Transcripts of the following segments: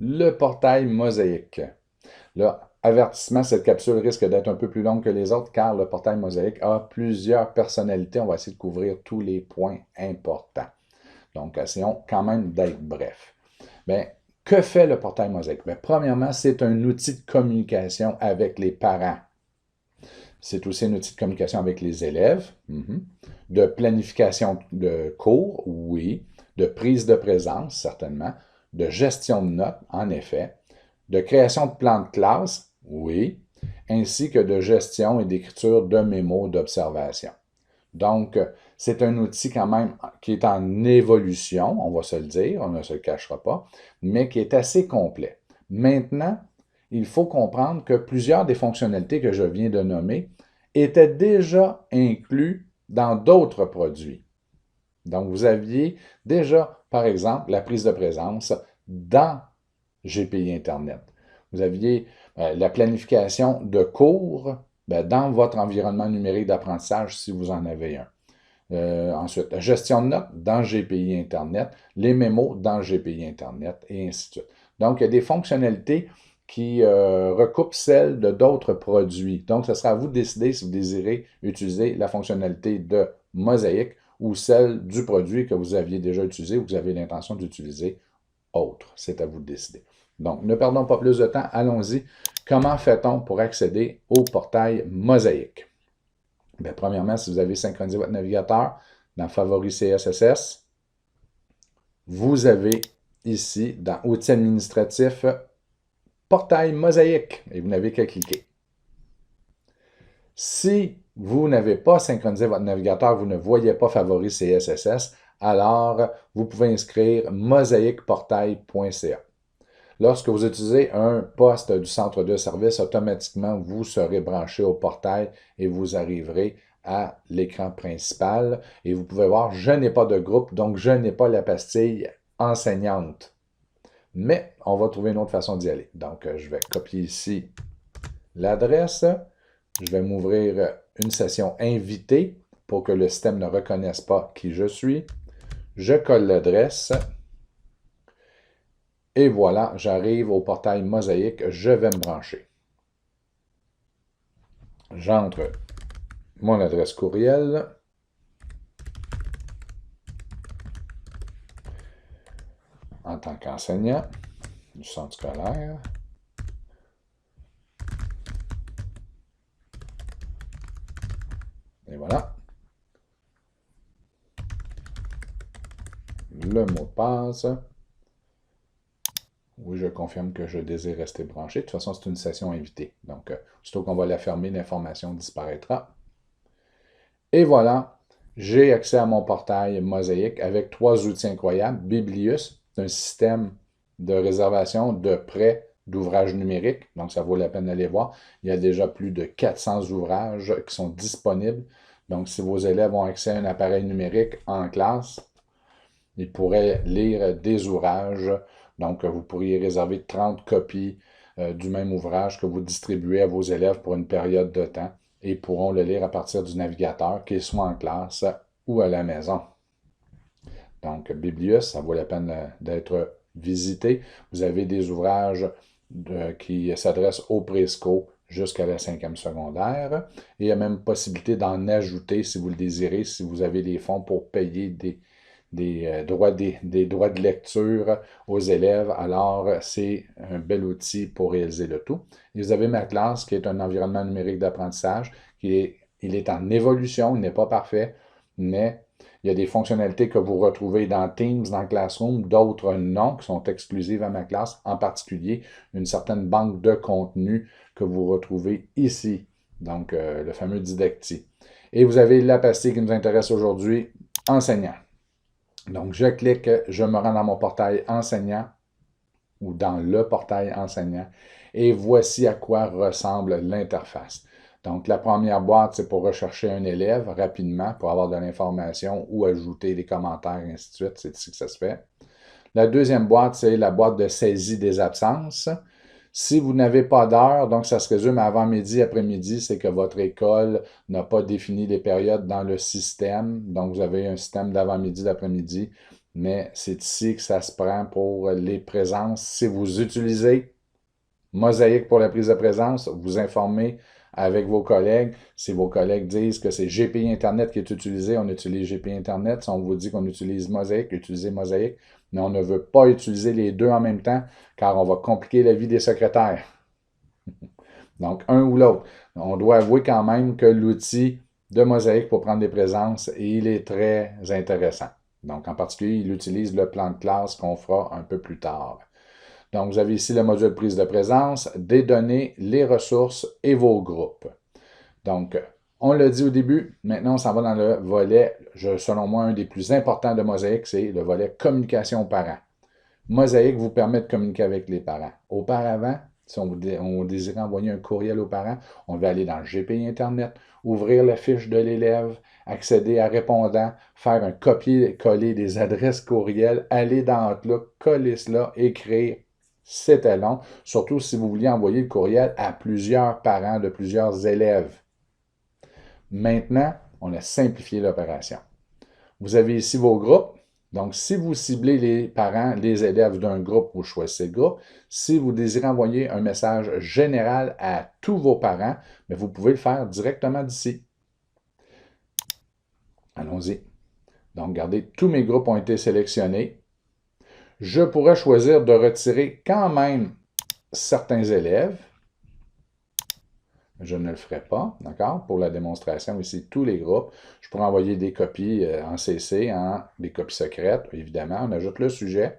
le portail Mosaïque. Là, avertissement, cette capsule risque d'être un peu plus longue que les autres car le portail Mosaïque a plusieurs personnalités. On va essayer de couvrir tous les points importants. Donc, essayons quand même d'être bref. Bien, que fait le portail Mosaïque? Bien, premièrement, c'est un outil de communication avec les parents. C'est aussi un outil de communication avec les élèves, de planification de cours, oui, de prise de présence, certainement, de gestion de notes, en effet, de création de plans de classe, oui, ainsi que de gestion et d'écriture de mémos d'observation. Donc, c'est un outil quand même qui est en évolution, on va se le dire, on ne se le cachera pas, mais qui est assez complet. Maintenant, il faut comprendre que plusieurs des fonctionnalités que je viens de nommer étaient déjà inclus dans d'autres produits. Donc, vous aviez déjà, par exemple, la prise de présence dans GPI Internet. Vous aviez la planification de cours dans votre environnement numérique d'apprentissage si vous en avez un. Ensuite, la gestion de notes dans GPI Internet, les mémos dans GPI Internet, et ainsi de suite. Donc, il y a des fonctionnalités qui recoupent celles de d'autres produits. Donc, ce sera à vous de décider si vous désirez utiliser la fonctionnalité de Mosaïque ou celle du produit que vous aviez déjà utilisé ou que vous avez l'intention d'utiliser autre. C'est à vous de décider. Donc, ne perdons pas plus de temps, allons-y. Comment fait-on pour accéder au portail Mosaïque? Bien, premièrement, si vous avez synchronisé votre navigateur dans Favoris CSSS, vous avez ici, dans Outils administratifs, Portail Mosaïque, et vous n'avez qu'à cliquer. Si vous n'avez pas synchronisé votre navigateur, vous ne voyez pas Favoris CSSS, alors vous pouvez inscrire mosaïqueportail.ca. Lorsque vous utilisez un poste du centre de service, automatiquement, vous serez branché au portail et vous arriverez à l'écran principal. Et vous pouvez voir, je n'ai pas de groupe, donc je n'ai pas la pastille enseignante. Mais on va trouver une autre façon d'y aller. Donc, je vais copier ici l'adresse. Je vais m'ouvrir une session invitée pour que le système ne reconnaisse pas qui je suis. Je colle l'adresse. Et voilà, j'arrive au portail Mosaïque, je vais me brancher. J'entre mon adresse courriel. En tant qu'enseignant du centre scolaire. Et voilà. Le mot de passe. Oui, je confirme que je désire rester branché. De toute façon, c'est une session invitée. Donc, aussitôt qu'on va la fermer, l'information disparaîtra. Et voilà, j'ai accès à mon portail Mosaïque avec 3 outils incroyables. Biblius, c'est un système de réservation de prêt d'ouvrages numériques. Donc, ça vaut la peine d'aller voir. Il y a déjà plus de 400 ouvrages qui sont disponibles. Donc, si vos élèves ont accès à un appareil numérique en classe, ils pourraient lire des ouvrages. Donc, vous pourriez réserver 30 copies du même ouvrage que vous distribuez à vos élèves pour une période de temps et ils pourront le lire à partir du navigateur, qu'ils soient en classe ou à la maison. Donc, Biblius, ça vaut la peine d'être visité. Vous avez des ouvrages qui s'adressent au présco jusqu'à la 5e secondaire. Et il y a même possibilité d'en ajouter si vous le désirez, si vous avez les fonds pour payer des droits de lecture aux élèves. Alors, c'est un bel outil pour réaliser le tout. Et vous avez ma classe qui est un environnement numérique d'apprentissage. Il est en évolution, il n'est pas parfait, mais il y a des fonctionnalités que vous retrouvez dans Teams, dans Classroom, d'autres non, qui sont exclusives à ma classe, en particulier une certaine banque de contenu que vous retrouvez ici, donc le fameux Didacti. Et vous avez la pastille qui nous intéresse aujourd'hui, enseignant. Donc, je clique, je me rends dans mon portail enseignant ou dans le portail enseignant et voici à quoi ressemble l'interface. Donc, la première boîte, c'est pour rechercher un élève rapidement, pour avoir de l'information ou ajouter des commentaires, et ainsi de suite. C'est ici que ça se fait. La deuxième boîte, c'est la boîte de saisie des absences. Si vous n'avez pas d'heure, donc ça se résume à avant-midi, après-midi, c'est que votre école n'a pas défini les périodes dans le système. Donc, vous avez un système d'avant-midi, d'après-midi. mais c'est ici que ça se prend pour les présences. Si vous utilisez Mosaic pour la prise de présence, vous informez avec vos collègues. Si vos collègues disent que c'est GPI Internet qui est utilisé, on utilise GPI Internet. Si on vous dit qu'on utilise Mosaic, utilisez Mosaic. Mais on ne veut pas utiliser les deux en même temps, car on va compliquer la vie des secrétaires. Donc, un ou l'autre. On doit avouer quand même que l'outil de Mosaic pour prendre des présences, il est très intéressant. Donc, en particulier, il utilise le plan de classe qu'on fera un peu plus tard. Donc, vous avez ici le module prise de présence, des données, les ressources et vos groupes. Donc, on l'a dit au début, maintenant on s'en va dans le volet, selon moi, un des plus importants de Mosaic, c'est le volet communication aux parents. Mosaic vous permet de communiquer avec les parents. Auparavant, si on désirait envoyer un courriel aux parents, on va aller dans le GPI Internet, ouvrir la fiche de l'élève, accéder à répondant, faire un copier-coller des adresses courriel, aller dans Outlook, coller cela, écrire. C'était long, surtout si vous vouliez envoyer le courriel à plusieurs parents de plusieurs élèves. Maintenant, on a simplifié l'opération. Vous avez ici vos groupes. Donc, si vous ciblez les parents, les élèves d'un groupe, vous choisissez le groupe. Si vous désirez envoyer un message général à tous vos parents, mais vous pouvez le faire directement d'ici. Allons-y. Donc, regardez, tous mes groupes ont été sélectionnés. Je pourrais choisir de retirer quand même certains élèves. Je ne le ferai pas, d'accord? Pour la démonstration, ici, tous les groupes. Je pourrais envoyer des copies en CC, des copies secrètes, évidemment. On ajoute le sujet.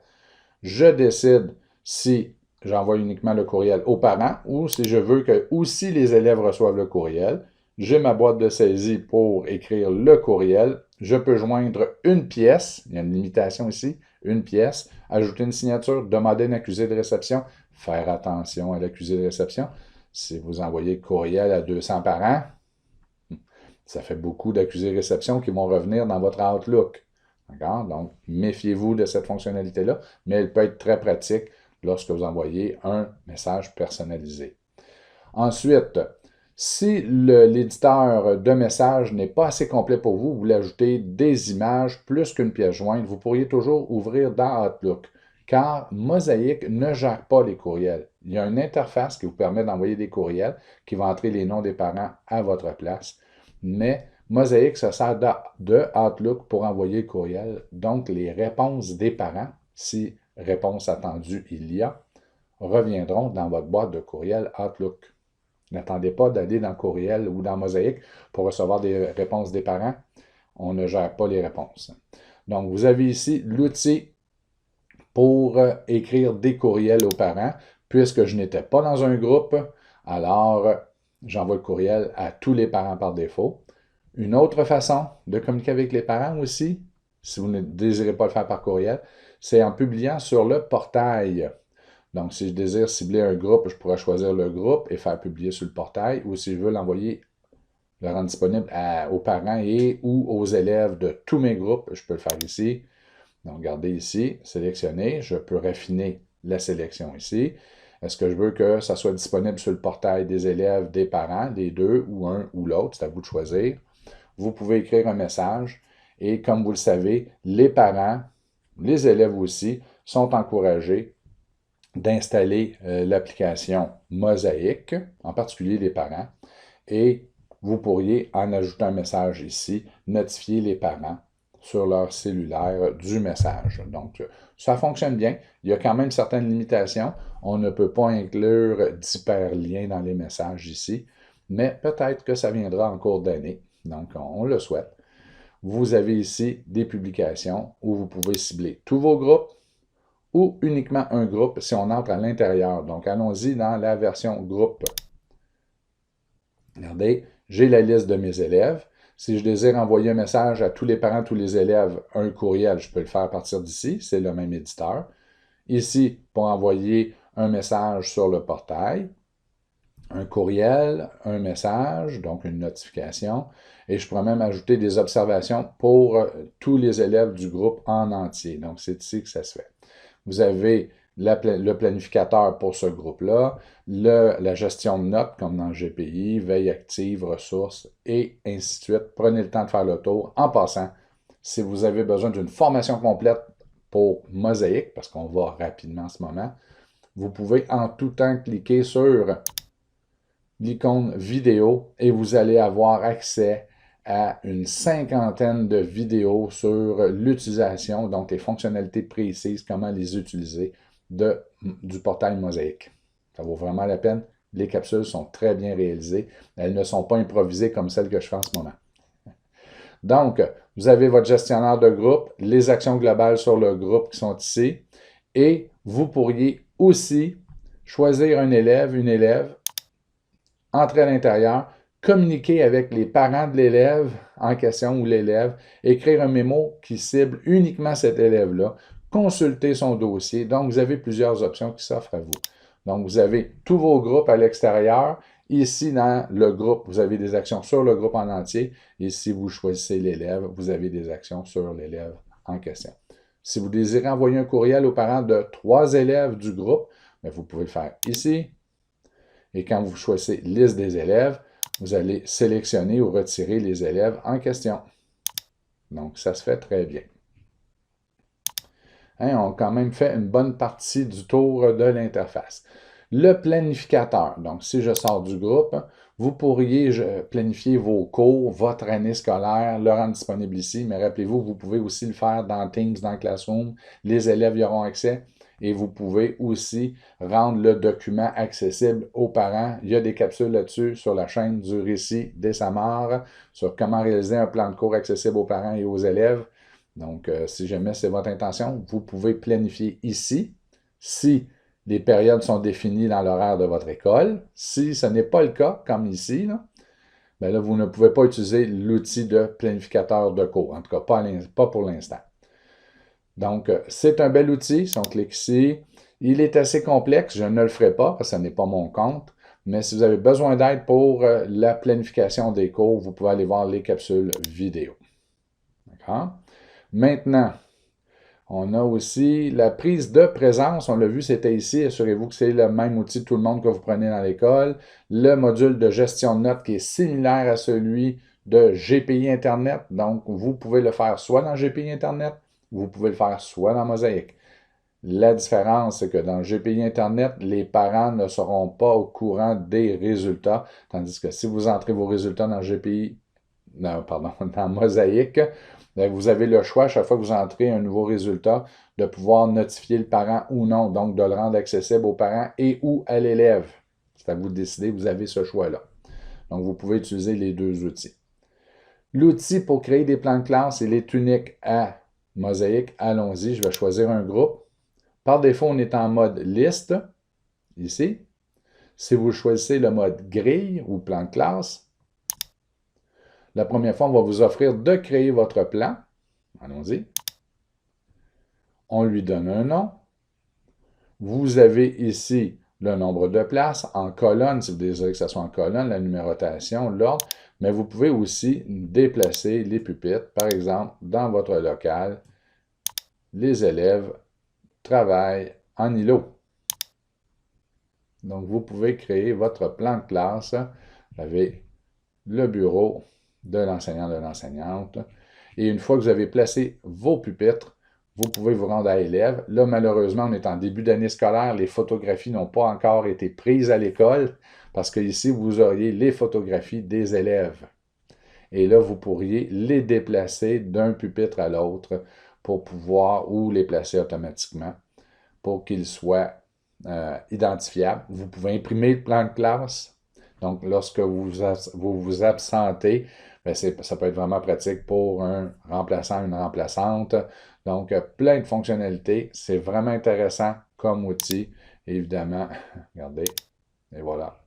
Je décide si j'envoie uniquement le courriel aux parents ou si je veux que aussi les élèves reçoivent le courriel. J'ai ma boîte de saisie pour écrire le courriel. Je peux joindre une pièce. Il y a une limitation ici. Une pièce. Ajouter une signature. Demander un accusé de réception. Faire attention à l'accusé de réception. Si vous envoyez le courriel à 200 parents, ça fait beaucoup d'accusés de réception qui vont revenir dans votre Outlook. D'accord? Donc, méfiez-vous de cette fonctionnalité-là, mais elle peut être très pratique lorsque vous envoyez un message personnalisé. Ensuite, si l'éditeur de message n'est pas assez complet pour vous, vous voulez ajouter des images plus qu'une pièce jointe, vous pourriez toujours ouvrir dans Outlook, car Mosaic ne gère pas les courriels. Il y a une interface qui vous permet d'envoyer des courriels qui va entrer les noms des parents à votre place, mais Mosaic se sert de Outlook pour envoyer le courriel. Donc, les réponses des parents, si réponse attendue il y a, reviendront dans votre boîte de courriel Outlook. N'attendez pas d'aller dans Courriel ou dans Mosaic pour recevoir des réponses des parents. On ne gère pas les réponses. Donc, vous avez ici l'outil pour écrire des courriels aux parents. Puisque je n'étais pas dans un groupe, alors j'envoie le courriel à tous les parents par défaut. Une autre façon de communiquer avec les parents aussi, si vous ne désirez pas le faire par courriel, c'est en publiant sur le portail. Donc, si je désire cibler un groupe, je pourrais choisir le groupe et faire publier sur le portail, ou si je veux l'envoyer, le rendre disponible aux parents et ou aux élèves de tous mes groupes, je peux le faire ici. Donc, regardez ici, sélectionner, je peux raffiner la sélection ici. Est-ce que je veux que ça soit disponible sur le portail des élèves, des parents, des deux, ou un ou l'autre, c'est à vous de choisir. Vous pouvez écrire un message et comme vous le savez, les parents, les élèves aussi, sont encouragés d'installer l'application Mosaic, en particulier les parents, et vous pourriez, en ajoutant un message ici, notifier les parents sur leur cellulaire du message. Donc, ça fonctionne bien. Il y a quand même certaines limitations. On ne peut pas inclure d'hyperliens dans les messages ici, mais peut-être que ça viendra en cours d'année. Donc, on le souhaite. Vous avez ici des publications où vous pouvez cibler tous vos groupes, ou uniquement un groupe si on entre à l'intérieur. Donc, allons-y dans la version groupe. Regardez, j'ai la liste de mes élèves. Si je désire envoyer un message à tous les parents, tous les élèves, un courriel, je peux le faire à partir d'ici. C'est le même éditeur. Ici, pour envoyer un message sur le portail, un courriel, un message, donc une notification. Et je pourrais même ajouter des observations pour tous les élèves du groupe en entier. Donc, c'est ici que ça se fait. Vous avez le planificateur pour ce groupe-là, la gestion de notes, comme dans le GPI, veille active, ressources, et ainsi de suite. Prenez le temps de faire le tour. En passant, si vous avez besoin d'une formation complète pour Mosaïque, parce qu'on va rapidement en ce moment, vous pouvez en tout temps cliquer sur l'icône vidéo et vous allez avoir accès à une cinquantaine de vidéos sur l'utilisation, donc les fonctionnalités précises, comment les utiliser du portail Mosaïque. Ça vaut vraiment la peine. Les capsules sont très bien réalisées. Elles ne sont pas improvisées comme celles que je fais en ce moment. Donc, vous avez votre gestionnaire de groupe, les actions globales sur le groupe qui sont ici, et vous pourriez aussi choisir un élève, une élève, entrer à l'intérieur, communiquer avec les parents de l'élève en question ou l'élève, écrire un mémo qui cible uniquement cet élève-là, consulter son dossier. Donc, vous avez plusieurs options qui s'offrent à vous. Donc, vous avez tous vos groupes à l'extérieur. Ici, dans le groupe, vous avez des actions sur le groupe en entier. Et si vous choisissez l'élève, vous avez des actions sur l'élève en question. Si vous désirez envoyer un courriel aux parents de 3 élèves du groupe, vous pouvez le faire ici. Et quand vous choisissez liste des élèves, vous allez sélectionner ou retirer les élèves en question. Donc, ça se fait très bien. Hein, on a quand même fait une bonne partie du tour de l'interface. Le planificateur. Donc, si je sors du groupe, vous pourriez planifier vos cours, votre année scolaire, le rendre disponible ici, mais rappelez-vous, vous pouvez aussi le faire dans Teams, dans Classroom. Les élèves y auront accès. Et vous pouvez aussi rendre le document accessible aux parents. Il y a des capsules là-dessus sur la chaîne du récit des Samars, sur comment réaliser un plan de cours accessible aux parents et aux élèves. Donc, si jamais c'est votre intention, vous pouvez planifier ici. Si les périodes sont définies dans l'horaire de votre école, si ce n'est pas le cas, comme ici, bien là, vous ne pouvez pas utiliser l'outil de planificateur de cours. En tout cas, pas pour l'instant. Donc, c'est un bel outil. Si on clique ici, il est assez complexe. Je ne le ferai pas parce que ce n'est pas mon compte. Mais si vous avez besoin d'aide pour la planification des cours, vous pouvez aller voir les capsules vidéo. D'accord? Maintenant, on a aussi la prise de présence. On l'a vu, c'était ici. Assurez-vous que c'est le même outil de tout le monde que vous prenez dans l'école. Le module de gestion de notes qui est similaire à celui de GPI Internet. Donc, vous pouvez le faire soit dans GPI Internet, vous pouvez le faire soit dans Mosaïque. La différence, c'est que dans GPI Internet, les parents ne seront pas au courant des résultats, tandis que si vous entrez vos résultats dans dans Mosaïque, vous avez le choix, à chaque fois que vous entrez un nouveau résultat, de pouvoir notifier le parent ou non, donc de le rendre accessible aux parents et ou à l'élève. C'est à vous de décider, vous avez ce choix-là. Donc, vous pouvez utiliser les deux outils. L'outil pour créer des plans de classe, il est unique à Mosaïque. Allons-y, je vais choisir un groupe. Par défaut, on est en mode liste, ici. Si vous choisissez le mode grille ou plan de classe, la première fois, on va vous offrir de créer votre plan. Allons-y. On lui donne un nom. Vous avez ici le nombre de places en colonne, si vous désirez que ce soit en colonne, la numérotation, l'ordre, mais vous pouvez aussi déplacer les pupitres. Par exemple, dans votre local, les élèves travaillent en îlot. Donc, vous pouvez créer votre plan de classe. Vous avez le bureau de l'enseignant, de l'enseignante. Et une fois que vous avez placé vos pupitres, vous pouvez vous rendre à élèves. Là, malheureusement, on est en début d'année scolaire. Les photographies n'ont pas encore été prises à l'école parce que ici, vous auriez les photographies des élèves. Et là, vous pourriez les déplacer d'un pupitre à l'autre pour pouvoir, ou les placer automatiquement pour qu'ils soient identifiables. Vous pouvez imprimer le plan de classe. Donc, lorsque vous vous absentez, bien, ça peut être vraiment pratique pour un remplaçant, une remplaçante. Donc, plein de fonctionnalités. C'est vraiment intéressant comme outil. Évidemment, regardez, et voilà.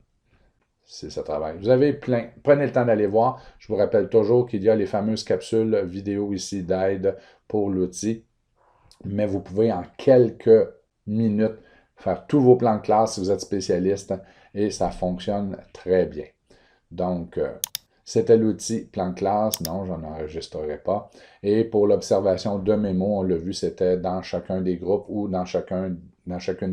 C'est ça travail. Vous avez plein. Prenez le temps d'aller voir. Je vous rappelle toujours qu'il y a les fameuses capsules vidéo ici d'aide pour l'outil. Mais vous pouvez en quelques minutes faire tous vos plans de classe si vous êtes spécialiste et ça fonctionne très bien. Donc, c'était l'outil plan de classe. Non, je n'en enregistrerai pas. Et pour l'observation de mémo, on l'a vu, c'était dans chacun des groupes ou dans chacune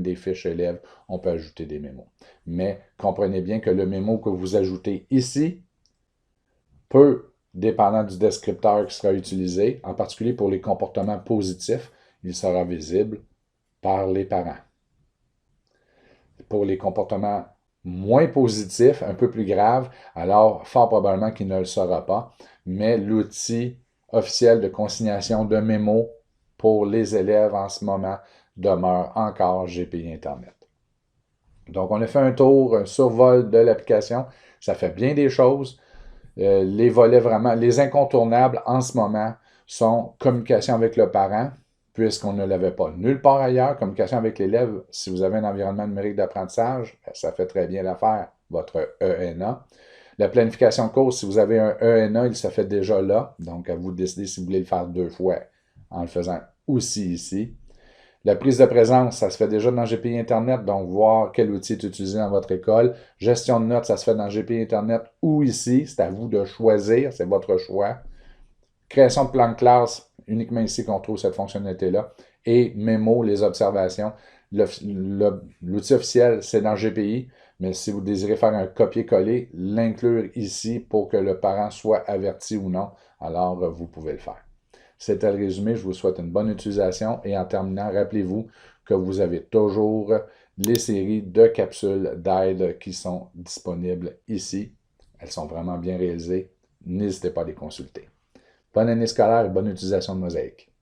des fiches élèves, on peut ajouter des mémos. Mais comprenez bien que le mémo que vous ajoutez ici peut, dépendant du descripteur qui sera utilisé, en particulier pour les comportements positifs, il sera visible par les parents. Pour les comportements moins positifs, un peu plus graves, alors fort probablement qu'il ne le sera pas, mais l'outil officiel de consignation de mémo pour les élèves en ce moment demeure encore GPI Internet. Donc, on a fait un tour, un survol de l'application. Ça fait bien des choses. Les volets vraiment, les incontournables en ce moment sont communication avec le parent, puisqu'on ne l'avait pas nulle part ailleurs. Communication avec l'élève, si vous avez un environnement numérique d'apprentissage, ça fait très bien l'affaire, votre ENA. La planification de cours, si vous avez un ENA, il se fait déjà là. Donc, à vous de décider si vous voulez le faire 2 fois en le faisant aussi ici. La prise de présence, ça se fait déjà dans GPI Internet, donc voir quel outil est utilisé dans votre école. Gestion de notes, ça se fait dans GPI Internet ou ici. C'est à vous de choisir, c'est votre choix. Création de plan de classe, uniquement ici qu'on trouve cette fonctionnalité-là. Et mémo, les observations. L'outil officiel, c'est dans GPI, mais si vous désirez faire un copier-coller, l'inclure ici pour que le parent soit averti ou non, alors vous pouvez le faire. C'était le résumé. Je vous souhaite une bonne utilisation et en terminant, rappelez-vous que vous avez toujours les séries de capsules d'aide qui sont disponibles ici. Elles sont vraiment bien réalisées. N'hésitez pas à les consulter. Bonne année scolaire et bonne utilisation de Mosaïque.